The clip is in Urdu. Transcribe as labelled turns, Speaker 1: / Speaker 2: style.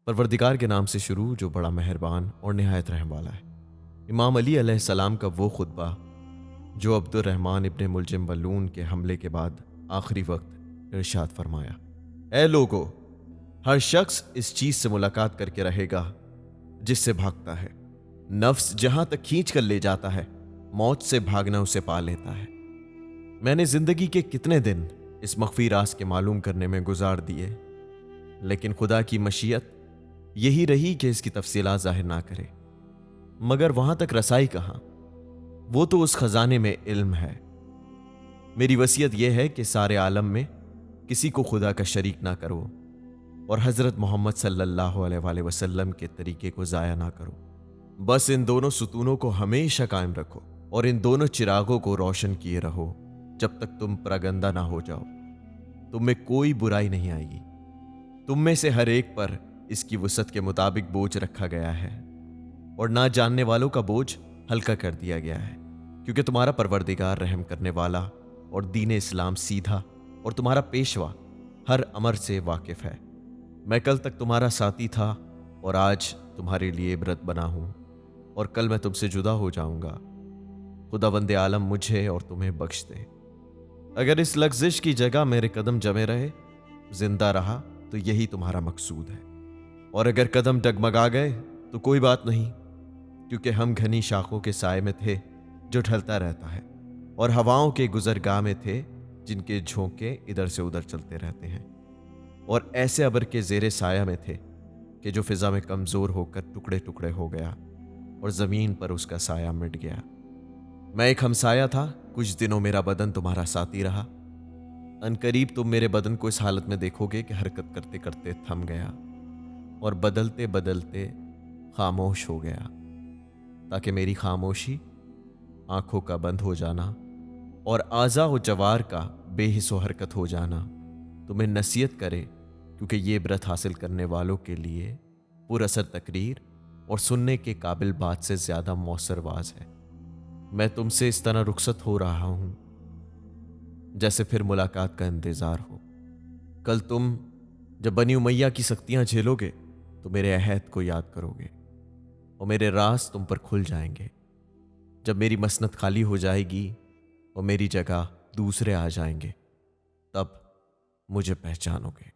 Speaker 1: پروردگار کے نام سے شروع جو بڑا مہربان اور نہایت رحم والا ہے۔ امام علی علیہ السلام کا وہ خطبہ جو عبد الرحمن ابن ملجم بلون کے حملے کے بعد آخری وقت ارشاد فرمایا، اے لوگو، ہر شخص اس چیز سے ملاقات کر کے رہے گا جس سے بھاگتا ہے۔ نفس جہاں تک کھینچ کر لے جاتا ہے، موت سے بھاگنا اسے پا لیتا ہے۔ میں نے زندگی کے کتنے دن اس مخفی راز کے معلوم کرنے میں گزار دیے، لیکن خدا کی مشیت یہی رہی کہ اس کی تفصیلات ظاہر نہ کرے۔ مگر وہاں تک رسائی کہاں؟ وہ تو اس خزانے میں علم ہے۔ میری وصیت یہ ہے کہ سارے عالم میں کسی کو خدا کا شریک نہ کرو اور حضرت محمد صلی اللہ علیہ وآلہ وسلم کے طریقے کو ضائع نہ کرو۔ بس ان دونوں ستونوں کو ہمیشہ قائم رکھو اور ان دونوں چراغوں کو روشن کیے رہو جب تک تم پراگندہ نہ ہو جاؤ۔ تم میں کوئی برائی نہیں آئے گی۔ تم میں سے ہر ایک پر اس کی وسعت کے مطابق بوجھ رکھا گیا ہے، اور نہ جاننے والوں کا بوجھ ہلکا کر دیا گیا ہے، کیونکہ تمہارا پروردگار رحم کرنے والا اور دین اسلام سیدھا اور تمہارا پیشوا ہر امر سے واقف ہے۔ میں کل تک تمہارا ساتھی تھا اور آج تمہارے لیے عبرت بنا ہوں، اور کل میں تم سے جدا ہو جاؤں گا۔ خداوند عالم مجھے اور تمہیں بخش دے۔ اگر اس لغزش کی جگہ میرے قدم جمے رہے، زندہ رہا، تو یہی تمہارا مقصود ہے، اور اگر قدم ڈگمگا گئے تو کوئی بات نہیں، کیونکہ ہم گھنی شاخوں کے سائے میں تھے جو ڈھلتا رہتا ہے، اور ہواؤں کے گزرگاہ میں تھے جن کے جھونکے ادھر سے ادھر چلتے رہتے ہیں، اور ایسے ابر کے زیر سایہ میں تھے کہ جو فضا میں کمزور ہو کر ٹکڑے ٹکڑے ہو گیا اور زمین پر اس کا سایہ مٹ گیا۔ میں ایک ہمسایہ تھا، کچھ دنوں میرا بدن تمہارا ساتھی رہا۔ عنقریب تم میرے بدن کو اس حالت میں دیکھو گے کہ حرکت کرتے کرتے تھم گیا اور بدلتے بدلتے خاموش ہو گیا، تاکہ میری خاموشی آنکھوں کا بند ہو جانا اور اعضاء و جوار کا بے حس و حرکت ہو جانا تمہیں نصیحت کرے، کیونکہ یہ عبرت حاصل کرنے والوں کے لیے پر اثر تقریر اور سننے کے قابل بات سے زیادہ مؤثر واز ہے۔ میں تم سے اس طرح رخصت ہو رہا ہوں جیسے پھر ملاقات کا انتظار ہو۔ کل تم جب بنی امیہ کی سختیاں جھیلو گے تو میرے عہد کو یاد کرو گے، اور میرے راز تم پر کھل جائیں گے۔ جب میری مسند خالی ہو جائے گی اور میری جگہ دوسرے آ جائیں گے، تب مجھے پہچانو گے۔